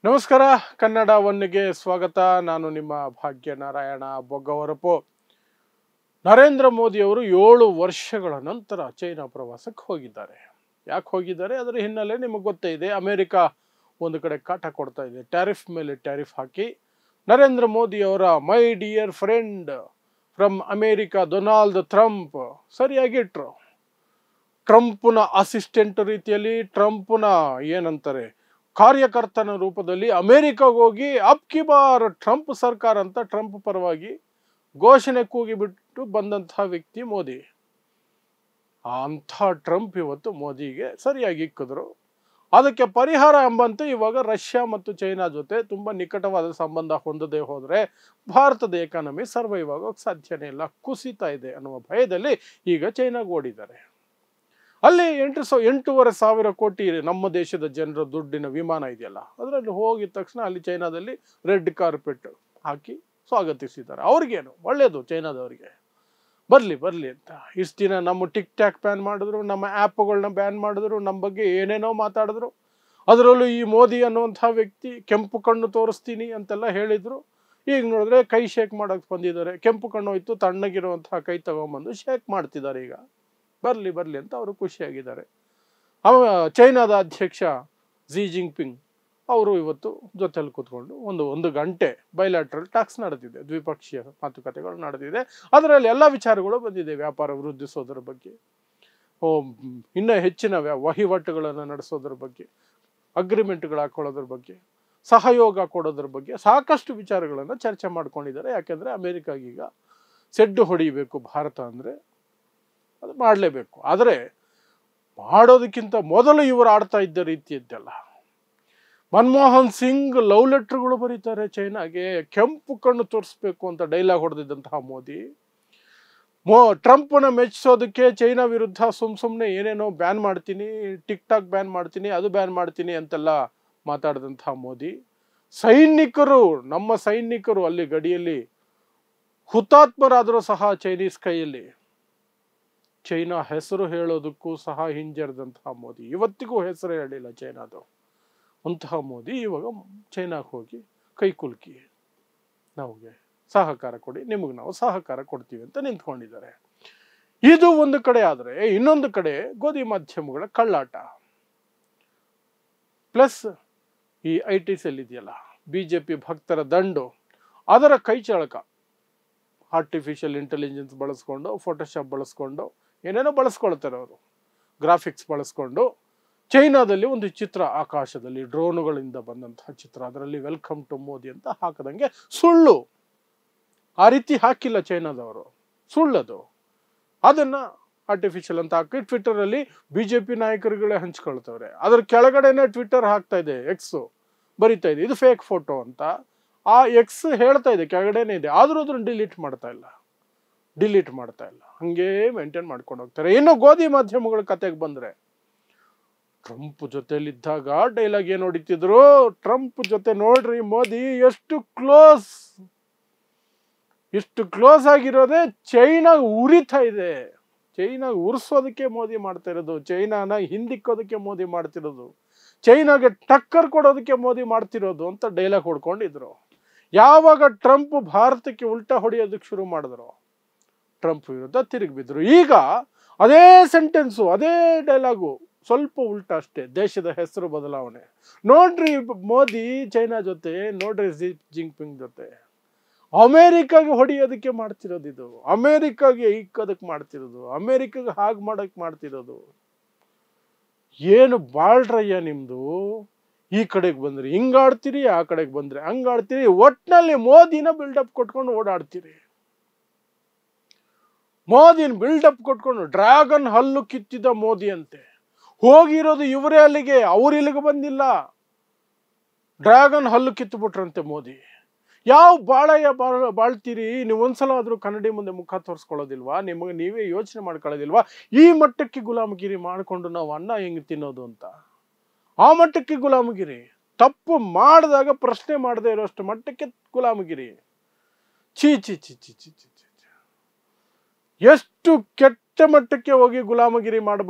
ನಮಸ್ಕಾರ. ಕನ್ನಡ ಒನ್ಗೆ ಸ್ವಾಗತ. ನಾನು ನಿಮ್ಮ ಭಾಗ್ಯನಾರಾಯಣ ಬೊಗ್ಗವರಪು. ನರೇಂದ್ರ ಮೋದಿ ಅವರು 7 ವರ್ಷಗಳ ನಂತರ ಚೈನಾ ಪ್ರವಾಸಕ್ಕೆ ಹೋಗಿದ್ದಾರೆ. ಯಾಕೆ ಹೋಗಿದ್ದಾರೆ ಅದರ ಹಿನ್ನೆಲೆ ನಿಮಗೆ ಗೊತ್ತೇ ಇದೆ. ಅಮೆರಿಕ ಒಂದು ಕಡೆ ಕಾಟ ಕೊಡ್ತಾ ಇದೆ, ಟ್ಯಾರಿಫ್ ಮೇಲೆ ಟ್ಯಾರಿಫ್ ಹಾಕಿ. ನರೇಂದ್ರ ಮೋದಿ ಅವರ my dear friend from America Donald Trump ಸರಿಯಾಗಿಟ್ರು. ಟ್ರಂಪ್ನ ಅಸಿಸ್ಟೆಂಟ್ ರೀತಿಯಲ್ಲಿ, ಟ್ರಂಪ್ನ ಏನಂತಾರೆ ಕಾರ್ಯಕರ್ತನ ರೂಪದಲ್ಲಿ ಅಮೆರಿಕಾಗೆ ಹೋಗಿ ಅಬ್ ಕಿ ಬಾರ್ ಟ್ರಂಪ್ ಸರ್ಕಾರ ಅಂತ ಟ್ರಂಪ್ ಪರವಾಗಿ ಘೋಷಣೆ ಕೂಗಿಬಿಟ್ಟು ಬಂದಂತಹ ವ್ಯಕ್ತಿ ಮೋದಿ. ಅಂಥ ಟ್ರಂಪ್ ಇವತ್ತು ಮೋದಿಗೆ ಸರಿಯಾಗಿ ಇಕ್ಕಿದ್ರು. ಅದಕ್ಕೆ ಪರಿಹಾರ ಎಂಬಂತೆ ಇವಾಗ ರಷ್ಯಾ ಮತ್ತು ಚೈನಾ ಜೊತೆ ತುಂಬ ನಿಕಟವಾದ ಸಂಬಂಧ ಹೊಂದದೆ ಹೋದರೆ ಭಾರತದ ಎಕಾನಮಿ ಸರ್ವೈವ್ ಆಗೋಕ್ಕೆ ಸಾಧ್ಯನೇ ಇಲ್ಲ, ಕುಸಿತಾ ಇದೆ ಅನ್ನುವ ಭಯದಲ್ಲಿ ಈಗ ಚೈನಾಗೆ ಓಡಿದ್ದಾರೆ. ಅಲ್ಲಿ 8,500 ಕೋಟಿ ನಮ್ಮ ದೇಶದ ಜನರ ದುಡ್ಡಿನ ವಿಮಾನ ಇದೆಯಲ್ಲ, ಅದರಲ್ಲಿ ಹೋಗಿದ ತಕ್ಷಣ ಅಲ್ಲಿ ಚೈನಾದಲ್ಲಿ ರೆಡ್ ಕಾರ್ಪೆಟ್ ಹಾಕಿ ಸ್ವಾಗತಿಸಿದ್ದಾರೆ. ಅವ್ರಿಗೇನು ಒಳ್ಳೆಯದು, ಚೈನಾದವರಿಗೆ ಬರಲಿ ಅಂತ. ಇಷ್ಟು ದಿನ ನಮ್ಮ ಟಿಕ್ ಟ್ಯಾಕ್ ಬ್ಯಾನ್ ಮಾಡಿದ್ರು, ನಮ್ಮ ಆ್ಯಪ್ಗಳನ್ನ ಬ್ಯಾನ್ ಮಾಡಿದ್ರು, ನಮ್ಮ ಬಗ್ಗೆ ಏನೇನೋ ಮಾತಾಡಿದ್ರು. ಅದರಲ್ಲೂ ಈ ಮೋದಿ ಅನ್ನುವಂಥ ವ್ಯಕ್ತಿ ಕೆಂಪು ಕಣ್ಣು ತೋರಿಸ್ತೀನಿ ಅಂತೆಲ್ಲ ಹೇಳಿದರು. ಈಗ ನೋಡಿದ್ರೆ ಕೈ ಶೇಕ್ ಮಾಡೋಕ್ಕೆ ಬಂದಿದ್ದಾರೆ. ಕೆಂಪು ಕಣ್ಣು ಹೋಯ್ತು, ತಣ್ಣಗಿರುವಂತಹ ಕೈ ತಗೊಂಬಂದು ಶೇಕ್ ಮಾಡ್ತಿದ್ದಾರೆ. ಈಗ ಬರಲಿ ಅಂತ ಅವರು ಖುಷಿಯಾಗಿದ್ದಾರೆ. ಚೈನಾದ ಅಧ್ಯಕ್ಷ ಝಿ ಜಿಂಗ್ಪಿಂಗ್ ಅವರು ಇವತ್ತು ಜೊತೆಯಲ್ಲಿ ಕೂತ್ಕೊಂಡು ಒಂದು ಗಂಟೆ ಬೈಲ್ಯಾಟ್ರಲ್ ಟಾಕ್ಸ್ ನಡೆದಿದೆ, ದ್ವಿಪಕ್ಷೀಯ ಮಾತುಕತೆಗಳು ನಡೆದಿದೆ. ಅದರಲ್ಲಿ ಎಲ್ಲ ವಿಚಾರಗಳು ಬಂದಿದೆ. ವ್ಯಾಪಾರ ವೃದ್ಧಿಸೋದ್ರ ಬಗ್ಗೆ, ಇನ್ನೂ ಹೆಚ್ಚಿನ ವಹಿವಾಟುಗಳನ್ನು ನಡೆಸೋದ್ರ ಬಗ್ಗೆ, ಅಗ್ರಿಮೆಂಟ್ಗಳು ಹಾಕೊಳ್ಳೋದ್ರ ಬಗ್ಗೆ, ಸಹಯೋಗ ಕೊಡೋದ್ರ ಬಗ್ಗೆ ಸಾಕಷ್ಟು ವಿಚಾರಗಳನ್ನು ಚರ್ಚೆ ಮಾಡ್ಕೊಂಡಿದ್ದಾರೆ. ಯಾಕೆಂದರೆ ಅಮೇರಿಕಾಗೀಗ ಸೆಡ್ಡು ಹೊಡಿಬೇಕು ಭಾರತ ಅಂದರೆ ಅದು ಮಾಡಲೇಬೇಕು. ಆದರೆ ಮಾಡೋದಕ್ಕಿಂತ ಮೊದಲು ಇವರು ಆಡ್ತಾ ಇದ್ದ ರೀತಿ ಇದ್ದಲ್ಲ. ಮನಮೋಹನ್ ಸಿಂಗ್ ಲವ್ ಲೆಟರ್ಗಳು ಬರೀತಾರೆ ಚೈನಾಗೆ, ಕೆಂಪು ಕಣ್ಣು ತೋರಿಸ್ಬೇಕು ಅಂತ ಡೈಲಾಗ್ ಹೊಡೆದಿದ್ದಂತಹ ಮೋದಿ, ಟ್ರಂಪ್ನ ಮೆಚ್ಚಿಸೋದಕ್ಕೆ ಚೈನಾ ವಿರುದ್ಧ ಸುಮ್ಮನೆ ಏನೇನೋ ಬ್ಯಾನ್ ಮಾಡ್ತೀನಿ, ಟಿಕ್ ಟಾಕ್ ಬ್ಯಾನ್ ಮಾಡ್ತೀನಿ, ಅದು ಬ್ಯಾನ್ ಮಾಡ್ತೀನಿ ಅಂತೆಲ್ಲ ಮಾತಾಡಿದಂತಹ ಮೋದಿ, ನಮ್ಮ ಸೈನಿಕರು ಅಲ್ಲಿ ಗಡಿಯಲ್ಲಿ ಹುತಾತ್ಮರಾದರೂ ಸಹ ಚೈನೀಸ್ ಕೈಯಲ್ಲಿ ಚೈನಾ ಹೆಸರು ಹೇಳೋದಕ್ಕೂ ಸಹ ಹಿಂಜರಿದಂತಹ ಮೋದಿ, ಇವತ್ತಿಗೂ ಹೆಸರು ಹೇಳಿಲ್ಲ ಚೈನಾದು. ಅಂತಹ ಮೋದಿ ಇವಾಗ ಚೈನಾಗೆ ಹೋಗಿ ಕೈ ಕುಲುಕಿ ನಮಗೆ ಸಹಕಾರ ಕೊಡಿ, ನಿಮಗೆ ನಾವು ಸಹಕಾರ ಕೊಡ್ತೀವಿ ಅಂತ ನಿಂತ್ಕೊಂಡಿದ್ದಾರೆ. ಇದು ಒಂದು ಕಡೆ ಆದರೆ, ಇನ್ನೊಂದು ಕಡೆ ಗೋಧಿ ಮಾಧ್ಯಮಗಳ ಕಳ್ಳಾಟ ಪ್ಲಸ್ ಈ IT ಸೆಲ್ ಇದೆಯಲ್ಲ, BJP ಭಕ್ತರ ದಂಡು, ಅದರ ಕೈ ಚಳಕ. ಆರ್ಟಿಫಿಷಿಯಲ್ ಇಂಟೆಲಿಜೆನ್ಸ್ ಬಳಸ್ಕೊಂಡು, ಫೋಟೋಶಾಪ್ ಬಳಸ್ಕೊಂಡು ಏನೇನೋ ಬಳಸ್ಕೊಳ್ತಾರೆ ಅವರು, ಗ್ರಾಫಿಕ್ಸ್ ಬಳಸ್ಕೊಂಡು ಚೈನಾದಲ್ಲಿ ಒಂದು ಚಿತ್ರ, ಆಕಾಶದಲ್ಲಿ ಡ್ರೋನುಗಳಿಂದ ಬಂದಂತಹ ಚಿತ್ರ, ಅದರಲ್ಲಿ ವೆಲ್ಕಮ್ ಟು ಮೋದಿ ಅಂತ ಹಾಕದಂಗೆ ಸುಳ್ಳು. ಆ ರೀತಿ ಹಾಕಿಲ್ಲ ಚೈನಾದವರು, ಸುಳ್ಳದು. ಅದನ್ನು ಆರ್ಟಿಫಿಷಿಯಲ್ ಅಂತ ಹಾಕಿ ಟ್ವಿಟ್ಟರಲ್ಲಿ BJP ನಾಯಕರುಗಳೇ ಹಂಚ್ಕೊಳ್ತವ್ರೆ. ಅದ್ರ ಕೆಳಗಡೆನೆ ಟ್ವಿಟ್ಟರ್ ಹಾಕ್ತಾ ಇದೆ, ಎಕ್ಸು ಬರಿತಾ ಇದೆ ಇದು ಫೇಕ್ ಫೋಟೋ ಅಂತ. ಆ ಎಕ್ಸ್ ಹೇಳ್ತಾ ಇದೆ, ಕೆಳಗಡೆನೇ ಇದೆ, ಆದರೂ ಅದನ್ನು ಡಿಲೀಟ್ ಮಾಡ್ತಾ ಇಲ್ಲ, ಹಂಗೇ ಮೇಂಟೈನ್ ಮಾಡ್ಕೊಂಡು ಹೋಗ್ತಾರೆ. ಇನ್ನು ಗೋಧಿ ಮಾಧ್ಯಮಗಳ ಕತೆಗೆ ಬಂದರೆ, ಟ್ರಂಪ್ ಜೊತೆಲಿದ್ದಾಗ ಡೈಲಾಗ್ ಏನು ಹೊಡಿತಿದ್ರು, ಟ್ರಂಪ್ ಜೊತೆ ನೋಡ್ರಿ ಮೋದಿ ಎಷ್ಟು ಕ್ಲೋಸ್ ಆಗಿರೋದೇ ಚೈನಾಗ ಉರಿತಾ ಇದೆ. ಚೈನಾಗ ಉರಿಸೋದಕ್ಕೆ ಮೋದಿ ಮಾಡ್ತಾ ಇರೋದು, ಚೈನಾನ ಹಿಂದಿಕ್ಕೋದಕ್ಕೆ ಮೋದಿ ಮಾಡ್ತಿರೋದು, ಚೈನಾಗೆ ಟಕ್ಕರ್ ಕೊಡೋದಕ್ಕೆ ಮೋದಿ ಮಾಡ್ತಿರೋದು ಅಂತ ಡೈಲಾಗ್ ಹೊಡ್ಕೊಂಡಿದ್ರು. ಯಾವಾಗ ಟ್ರಂಪ್ ಭಾರತಕ್ಕೆ ಉಲ್ಟಾ ಹೊಡೆಯೋದಕ್ಕೆ ಶುರು ಮಾಡಿದ್ರು, ಟ್ರಂಪ್ ವಿರುದ್ಧ ತಿರುಗಿ ಬಿದ್ರು. ಈಗ ಅದೇ ಸೆಂಟೆನ್ಸು, ಅದೇ ಡೈಲಾಗು, ಸ್ವಲ್ಪ ಉಲ್ಟಾ ಅಷ್ಟೇ, ದೇಶದ ಹೆಸರು ಬದಲಾವಣೆ. ನೋಡ್ರಿ ಮೋದಿ ಚೈನಾ ಜೊತೆ, ನೋಡ್ರಿ ಝಿ ಜಿಂಗ್ಪಿಂಗ್ ಜೊತೆ ಅಮೇರಿಕಾಗೆ ಹೊಡೆಯೋದಕ್ಕೆ ಮಾಡ್ತಿರೋದು, ಇದು ಅಮೇರಿಕಾಗೆ ಇಕ್ಕೋದಕ್ಕೆ ಮಾಡ್ತಿರೋದು, ಅಮೇರಿಕಾಗೆ ಹಾಗೆ ಮಾಡೋಕ್ಕೆ ಮಾಡ್ತಿರೋದು. ಏನು ಬಾಳ್ರಯ್ಯ ನಿಮ್ದು. ಈ ಕಡೆಗೆ ಬಂದ್ರೆ ಹಿಂಗಾಡ್ತೀರಿ, ಆ ಕಡೆಗೆ ಬಂದ್ರೆ ಹಂಗಾಡ್ತೀರಿ, ಒಟ್ಟಿನಲ್ಲಿ ಮೋದಿನ ಬಿಲ್ಡಪ್ ಕೊಟ್ಕೊಂಡು ಓಡಾಡ್ತೀರಿ. ಮೋದಿನ ಬಿಲ್ಡಪ್ ಕೊಟ್ಕೊಂಡು ಡ್ರ್ಯಾಗನ್ ಹಲ್ಲು ಕಿತ್ತಿದ ಮೋದಿ ಅಂತೆ. ಹೋಗಿರೋದು ಇವರೇ ಅಲ್ಲಿಗೆ, ಅವ್ರು ಇಲ್ಲಿಗೆ ಬಂದಿಲ್ಲ. ಡ್ರ್ಯಾಗನ್ ಹಲ್ಲು ಕಿತ್ತುಬಿಟ್ರಂತೆ ಮೋದಿ. ಯಾವ ಬಾಳ್ತೀರಿ ನೀವು? ಒಂದ್ಸಲ ಆದ್ರೂ ಕನ್ನಡಿ ಮುಂದೆ ಮುಖ ತೋರಿಸ್ಕೊಳ್ಳೋದಿಲ್ವಾ? ನಿಮಗೆ ನೀವೇ ಯೋಚನೆ ಮಾಡ್ಕೊಳ್ಳೋದಿಲ್ವಾ? ಈ ಮಟ್ಟಕ್ಕೆ ಗುಲಾಮಗಿರಿ ಮಾಡಿಕೊಂಡು ನಾವು ಅನ್ನ ಹೆಂಗೆ ತಿನ್ನೋದು ಅಂತ. ಆ ಮಟ್ಟಕ್ಕೆ ಗುಲಾಮಗಿರಿ, ತಪ್ಪು ಮಾಡಿದಾಗ ಪ್ರಶ್ನೆ ಮಾಡದೇ ಇರೋಷ್ಟು ಮಟ್ಟಕ್ಕೆ ಗುಲಾಮಗಿರಿ. ಚೀ ಚಿ ಚಿ ಚಿ ಚಿ ಚಿ ಚಿ ಎಷ್ಟು ಕೆಟ್ಟ ಮಟ್ಟಕ್ಕೆ ಹೋಗಿ ಗುಲಾಮಗಿರಿ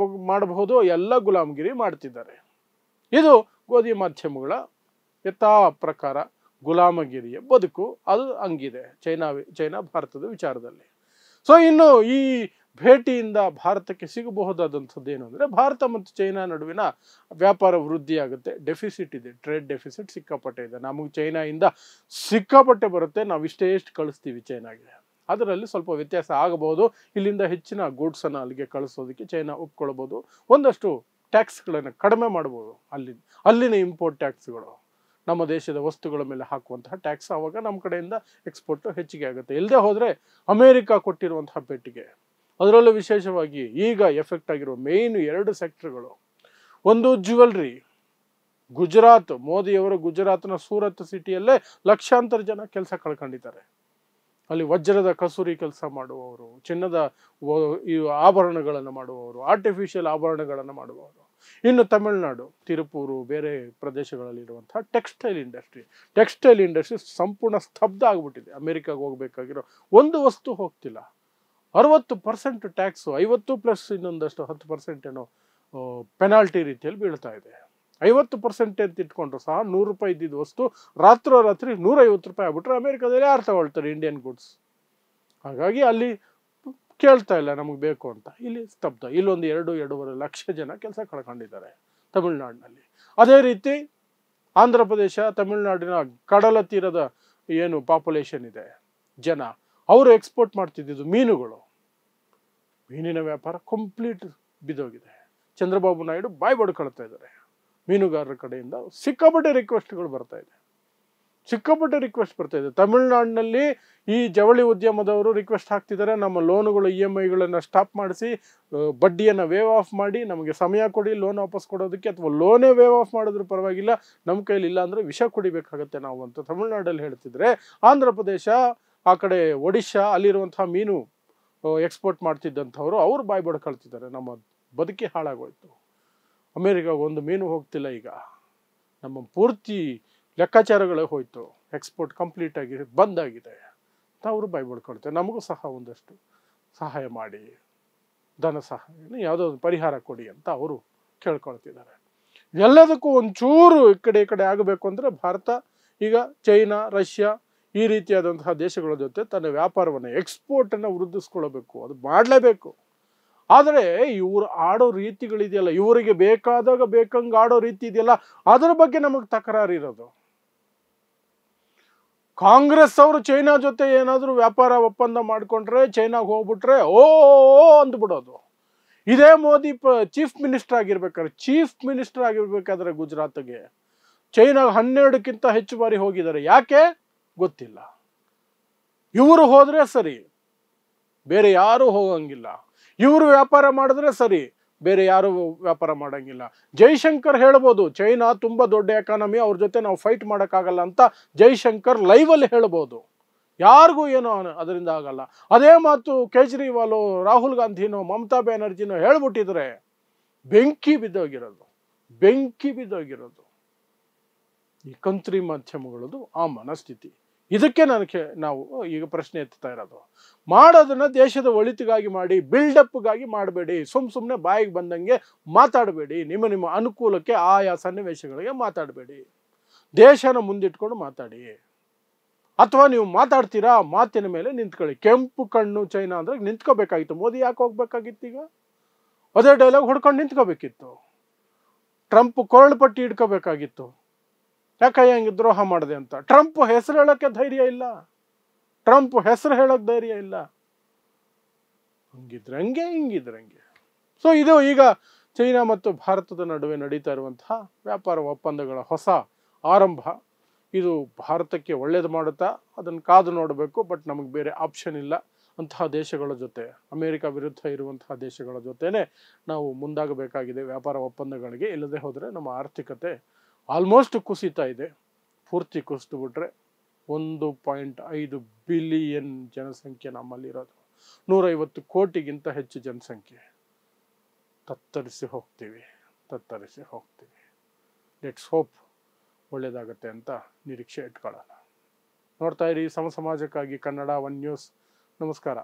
ಮಾಡಬಹುದು, ಎಲ್ಲ ಗುಲಾಮಗಿರಿ ಮಾಡ್ತಿದ್ದಾರೆ. ಇದು ಗೋಧಿ ಮಾಧ್ಯಮಗಳ ಯಥಾ ಪ್ರಕಾರ ಗುಲಾಮಗಿರಿಯ ಬದುಕು ಅದು ಹಂಗಿದೆ ಚೈನಾ ಭಾರತದ ವಿಚಾರದಲ್ಲಿ. ಸೊ ಇನ್ನು ಈ ಭೇಟಿಯಿಂದ ಭಾರತಕ್ಕೆ ಸಿಗಬಹುದಾದಂಥದ್ದು ಏನು ಅಂದರೆ, ಭಾರತ ಮತ್ತು ಚೈನಾ ನಡುವಿನ ವ್ಯಾಪಾರ ವೃದ್ಧಿ ಆಗುತ್ತೆ. ಡೆಫಿಸಿಟ್ ಇದೆ, ಟ್ರೇಡ್ ಡೆಫಿಸಿಟ್ ಸಿಕ್ಕಾಪಟ್ಟೆ ಇದೆ. ನಮಗೆ ಚೈನಾಯಿಂದ ಸಿಕ್ಕಾಪಟ್ಟೆ ಬರುತ್ತೆ, ನಾವು ಎಷ್ಟು ಕಳಿಸ್ತೀವಿ ಚೈನಾಗೆ, ಅದರಲ್ಲಿ ಸ್ವಲ್ಪ ವ್ಯತ್ಯಾಸ ಆಗಬಹುದು. ಇಲ್ಲಿಂದ ಹೆಚ್ಚಿನ ಗೂಡ್ಸನ್ನು ಅಲ್ಲಿಗೆ ಕಳಿಸೋದಕ್ಕೆ ಚೈನಾ ಒಪ್ಕೊಳ್ಬೋದು. ಒಂದಷ್ಟು ಟ್ಯಾಕ್ಸ್ಗಳನ್ನು ಕಡಿಮೆ ಮಾಡ್ಬೋದು. ಅಲ್ಲಿನ ಇಂಪೋರ್ಟ್ ಟ್ಯಾಕ್ಸ್ಗಳು, ನಮ್ಮ ದೇಶದ ವಸ್ತುಗಳ ಮೇಲೆ ಹಾಕುವಂತಹ ಟ್ಯಾಕ್ಸ್, ಆವಾಗ ನಮ್ಮ ಕಡೆಯಿಂದ ಎಕ್ಸ್ಪೋರ್ಟು ಹೆಚ್ಚಿಗೆ ಆಗುತ್ತೆ. ಇಲ್ಲದೆ ಹೋದರೆ ಅಮೇರಿಕಾ ಕೊಟ್ಟಿರುವಂತಹ ಪೆಟ್ಟಿಗೆ, ಅದರಲ್ಲೂ ವಿಶೇಷವಾಗಿ ಈಗ ಎಫೆಕ್ಟ್ ಆಗಿರುವ ಮೇಯ್ನ್ 2 ಸೆಕ್ಟರ್ಗಳು, ಒಂದು ಜ್ಯುವೆಲ್ರಿ. ಮೋದಿಯವರು ಗುಜರಾತ್ನ ಸೂರತ್ ಸಿಟಿಯಲ್ಲೇ ಲಕ್ಷಾಂತರ ಜನ ಕೆಲಸ ಕಳ್ಕೊಂಡಿದ್ದಾರೆ. ಅಲ್ಲಿ ವಜ್ರದ ಕಸೂರಿ ಕೆಲಸ ಮಾಡುವವರು, ಚಿನ್ನದ ಈ ಆಭರಣಗಳನ್ನು ಮಾಡುವವರು, ಆರ್ಟಿಫಿಷಿಯಲ್ ಆಭರಣಗಳನ್ನು ಮಾಡುವವರು. ಇನ್ನು ತಮಿಳುನಾಡು, ತಿರುಪೂರು, ಬೇರೆ ಪ್ರದೇಶಗಳಲ್ಲಿರುವಂತಹ ಟೆಕ್ಸ್ಟೈಲ್ ಇಂಡಸ್ಟ್ರಿ ಸಂಪೂರ್ಣ ಸ್ತಬ್ಧ ಆಗಿಬಿಟ್ಟಿದೆ. ಅಮೆರಿಕಾಗೆ ಹೋಗಬೇಕಾಗಿರೋ ಒಂದು ವಸ್ತು ಹೋಗ್ತಿಲ್ಲ. 60% ಟ್ಯಾಕ್ಸು, 50 ಪ್ಲಸ್ ಇನ್ನೊಂದಷ್ಟು 10% ಏನೋ ಪೆನಾಲ್ಟಿ ರೀತಿಯಲ್ಲಿ ಬೀಳ್ತಾ ಇದೆ. 50% ಅಂತ ಇಟ್ಕೊಂಡ್ರು ಸಹ ₹100 ಇದ್ದಿದ್ದು ವಸ್ತು ರಾತ್ರಿ ₹150 ಆಗ್ಬಿಟ್ರೆ ಅಮೆರಿಕದಲ್ಲಿ ಯಾರು ತಗೊಳ್ತಾರೆ ಇಂಡಿಯನ್ ಗುಡ್ಸ್? ಹಾಗಾಗಿ ಅಲ್ಲಿ ಕೇಳ್ತಾ ಇಲ್ಲ ನಮಗೆ ಬೇಕು ಅಂತ. ಇಲ್ಲಿ ಸ್ತಬ್ಧ. ಇಲ್ಲೊಂದು 2-2.5 ಲಕ್ಷ ಜನ ಕೆಲಸ ಕಳ್ಕೊಂಡಿದ್ದಾರೆ ತಮಿಳುನಾಡಿನಲ್ಲಿ. ಅದೇ ರೀತಿ ಆಂಧ್ರ ಪ್ರದೇಶ, ತಮಿಳುನಾಡಿನ ಕಡಲ ತೀರದ ಏನು ಪಾಪ್ಯುಲೇಷನ್ ಇದೆ ಜನ, ಅವರು ಎಕ್ಸ್ಪೋರ್ಟ್ ಮಾಡ್ತಿದ್ದು ಮೀನುಗಳು. ಮೀನಿನ ವ್ಯಾಪಾರ ಕಂಪ್ಲೀಟ್ ಬಿದ್ದೋಗಿದೆ. ಚಂದ್ರಬಾಬು ನಾಯ್ಡು ಬಾಯಿ ಬಡ್ಕೊಳ್ತಾ ಇದ್ದಾರೆ. ಮೀನುಗಾರರ ಕಡೆಯಿಂದ ಸಿಕ್ಕಾಪಟ್ಟೆ ರಿಕ್ವೆಸ್ಟ್ಗಳು ಬರ್ತಾ ಇದೆ. ತಮಿಳುನಾಡಿನಲ್ಲಿ ಈ ಜವಳಿ ಉದ್ಯಮದವರು ರಿಕ್ವೆಸ್ಟ್ ಹಾಕ್ತಿದ್ದಾರೆ, ನಮ್ಮ ಲೋನುಗಳು EMIಗಳನ್ನು ಸ್ಟಾಪ್ ಮಾಡಿಸಿ, ಬಡ್ಡಿಯನ್ನು ವೇವ್ ಆಫ್ ಮಾಡಿ, ನಮಗೆ ಸಮಯ ಕೊಡಿ ಲೋನ್ ವಾಪಸ್ ಕೊಡೋದಕ್ಕೆ, ಅಥವಾ ಲೋನೇ ವೇವ್ ಆಫ್ ಮಾಡಿದ್ರು ಪರವಾಗಿಲ್ಲ, ನಮ್ಮ ಕೈಲಿ ಇಲ್ಲ ಅಂದರೆ ವಿಷ ಕುಡಿಬೇಕಾಗತ್ತೆ ನಾವು ಅಂತ ತಮಿಳುನಾಡಲ್ಲಿ ಹೇಳ್ತಿದ್ರೆ, ಆಂಧ್ರ ಪ್ರದೇಶ, ಆ ಕಡೆ ಒಡಿಶಾ, ಅಲ್ಲಿರುವಂತಹ ಮೀನು ಎಕ್ಸ್ಪೋರ್ಟ್ ಮಾಡ್ತಿದ್ದಂಥವ್ರು ಅವರು ಬಾಯಿ ಬಡ್ಕೊಳ್ತಿದ್ದಾರೆ, ನಮ್ಮ ಬದುಕಿ ಹಾಳಾಗೋಯ್ತು, ಅಮೇರಿಕಾಗೆ ಒಂದು ಮೀನು ಹೋಗ್ತಿಲ್ಲ, ಈಗ ನಮ್ಮ ಪೂರ್ತಿ ಲೆಕ್ಕಾಚಾರಗಳೇ ಹೋಯ್ತು, ಎಕ್ಸ್ಪೋರ್ಟ್ ಕಂಪ್ಲೀಟ್ ಆಗಿ ಬಂದಾಗಿದೆ ಅಂತ ಅವರು ಬಾಯಿ ಬಡ್ಕೊಳ್ತಾರೆ. ನಮಗೂ ಸಹ ಒಂದಷ್ಟು ಸಹಾಯ ಮಾಡಿ, ಧನ ಸಹಾಯ, ಯಾವುದೋ ಒಂದು ಪರಿಹಾರ ಕೊಡಿ ಅಂತ ಅವರು ಕೇಳ್ಕೊಳ್ತಿದ್ದಾರೆ. ಎಲ್ಲದಕ್ಕೂ ಒಂಚೂರು ಈ ಕಡೆ ಆಗಬೇಕು ಅಂದರೆ ಭಾರತ ಈಗ ಚೈನಾ, ರಷ್ಯಾ ಈ ರೀತಿಯಾದಂತಹ ದೇಶಗಳ ಜೊತೆ ತನ್ನ ವ್ಯಾಪಾರವನ್ನು, ಎಕ್ಸ್ಪೋರ್ಟನ್ನು ವೃದ್ಧಿಸ್ಕೊಳ್ಬೇಕು. ಅದು ಮಾಡಲೇಬೇಕು. ಆದರೆ ಇವರು ಆಡೋ ರೀತಿಗಳಿದೆಯಲ್ಲ, ಇವರಿಗೆ ಬೇಕಾದಾಗ ಬೇಕಂಗೆ ಆಡೋ ರೀತಿ ಇದೆಯಲ್ಲ, ಅದರ ಬಗ್ಗೆ ನಮಗೆ ತಕರಾರು ಇರೋದು. ಕಾಂಗ್ರೆಸ್ ಅವರು ಚೈನಾ ಜೊತೆ ಏನಾದರೂ ವ್ಯಾಪಾರ ಒಪ್ಪಂದ ಮಾಡಿಕೊಂಡ್ರೆ, ಚೈನಾಗೆ ಹೋಗ್ಬಿಟ್ರೆ ಓ ಅಂದ್ಬಿಡೋದು. ಇದೇ ಮೋದಿ ಚೀಫ್ ಮಿನಿಸ್ಟರ್ ಆಗಿರ್ಬೇಕಾದ್ರೆ ಗುಜರಾತ್ಗೆ ಚೈನಾಗೆ 12ಕ್ಕಿಂತ ಹೆಚ್ಚು ಬಾರಿ ಹೋಗಿದ್ದಾರೆ. ಯಾಕೆ ಗೊತ್ತಿಲ್ಲ. ಇವರು ಹೋದ್ರೆ ಸರಿ, ಬೇರೆ ಯಾರು ಹೋಗಂಗಿಲ್ಲ. ಇವರು ವ್ಯಾಪಾರ ಮಾಡಿದ್ರೆ ಸರಿ, ಬೇರೆ ಯಾರು ವ್ಯಾಪಾರ ಮಾಡಂಗಿಲ್ಲ. ಜೈಶಂಕರ್ ಹೇಳ್ಬೋದು, ಚೈನಾ ತುಂಬ ದೊಡ್ಡ ಎಕಾನಮಿ, ಅವ್ರ ಜೊತೆ ನಾವು ಫೈಟ್ ಮಾಡೋಕ್ಕಾಗಲ್ಲ ಅಂತ ಜೈಶಂಕರ್ ಲೈವಲ್ಲಿ ಹೇಳ್ಬೋದು. ಯಾರಿಗೂ ಏನೋ ಅದರಿಂದ ಆಗಲ್ಲ. ಅದೇ ಮಾತು ಕೇಜ್ರಿವಾಲು, ರಾಹುಲ್ ಗಾಂಧಿನೋ, ಮಮತಾ ಬ್ಯಾನರ್ಜಿನೋ ಹೇಳ್ಬಿಟ್ಟಿದ್ರೆ ಬೆಂಕಿ ಬಿದ್ದೋಗಿರೋದು. ಈ ಕಂತ್ರಿ ಮಾಧ್ಯಮಗಳದು ಆ ಮನಸ್ಥಿತಿ. ಇದಕ್ಕೆ ನಾವು ಈಗ ಪ್ರಶ್ನೆ ಎತ್ತಾ ಇರೋದು. ಮಾಡೋದನ್ನ ದೇಶದ ಒಳಿತಿಗಾಗಿ ಮಾಡಿ, ಬಿಲ್ಡಪ್ಗಾಗಿ ಮಾಡಬೇಡಿ. ಸುಮ್ಮನೆ ಬಾಯಿಗೆ ಬಂದಂಗೆ ಮಾತಾಡಬೇಡಿ. ನಿಮ್ಮ ಅನುಕೂಲಕ್ಕೆ ಆಯಾ ಸನ್ನಿವೇಶಗಳಿಗೆ ಮಾತಾಡಬೇಡಿ. ದೇಶನ ಮುಂದಿಟ್ಕೊಂಡು ಮಾತಾಡಿ. ಅಥವಾ ನೀವು ಮಾತಾಡ್ತೀರಾ, ಮಾತಿನ ಮೇಲೆ ನಿಂತ್ಕೊಳ್ಳಿ. ಕೆಂಪು ಕಣ್ಣು ಚೈನಾ ಅಂದ್ರೆ ನಿಂತ್ಕೋಬೇಕಾಗಿತ್ತು. ಮೋದಿ ಯಾಕೆ ಹೋಗ್ಬೇಕಾಗಿತ್ತು? ಈಗ ಅದೇ ಡೈಲಾಗ್ ಹೊಡ್ಕೊಂಡು ನಿಂತ್ಕೋಬೇಕಿತ್ತು. ಟ್ರಂಪ್ ಕೊರಳು ಪಟ್ಟಿ ಇಟ್ಕೋಬೇಕಾಗಿತ್ತು. ಯಾಕೆ ಹೆಂಗೆ ದ್ರೋಹ ಮಾಡಿದೆ ಅಂತ. ಟ್ರಂಪ್ ಹೆಸರು ಹೇಳೋಕ್ಕೆ ಧೈರ್ಯ ಇಲ್ಲ. ಹಂಗಿದ್ರೆ ಹಿಂಗಿದ್ರೆ. ಸೊ ಇದು ಈಗ ಚೈನಾ ಮತ್ತು ಭಾರತದ ನಡುವೆ ನಡೀತಾ ಇರುವಂತಹ ವ್ಯಾಪಾರ ಒಪ್ಪಂದಗಳ ಹೊಸ ಆರಂಭ. ಇದು ಭಾರತಕ್ಕೆ ಒಳ್ಳೇದು ಮಾಡುತ್ತಾ ಅದನ್ನು ಕಾದು ನೋಡಬೇಕು. ಬಟ್ ನಮಗೆ ಬೇರೆ ಆಪ್ಷನ್ ಇಲ್ಲ. ಅಂತಹ ದೇಶಗಳ ಜೊತೆ, ಅಮೆರಿಕ ವಿರುದ್ಧ ಇರುವಂತಹ ದೇಶಗಳ ಜೊತೆನೆ ನಾವು ಮುಂದಾಗಬೇಕಾಗಿದೆ ವ್ಯಾಪಾರ ಒಪ್ಪಂದಗಳಿಗೆ. ಇಲ್ಲದೆ ಹೋದರೆ ನಮ್ಮ ಆರ್ಥಿಕತೆ ಆಲ್ಮೋಸ್ಟ್ ಕುಸಿತಾ ಇದೆ. ಪೂರ್ತಿ ಕುಸಿದು ಬಿಟ್ರೆ 1.5 ಬಿಲಿಯನ್ ಜನಸಂಖ್ಯೆ ನಮ್ಮಲ್ಲಿರೋದು. 150 ಕೋಟಿಗಿಂತ ಹೆಚ್ಚು ಜನಸಂಖ್ಯೆ. ತತ್ತರಿಸಿ ಹೋಗ್ತೀವಿ. ಲೆಟ್ಸ್ ಹೋಪ್ ಒಳ್ಳೇದಾಗತ್ತೆ ಅಂತ ನಿರೀಕ್ಷೆ ಇಟ್ಕೊಳ್ಳೋಣ. ನೋಡ್ತಾ ಇರಿ ಸಮ ಸಮಾಜಕ್ಕಾಗಿ ಕನ್ನಡ 1 ನ್ಯೂಸ್. ನಮಸ್ಕಾರ.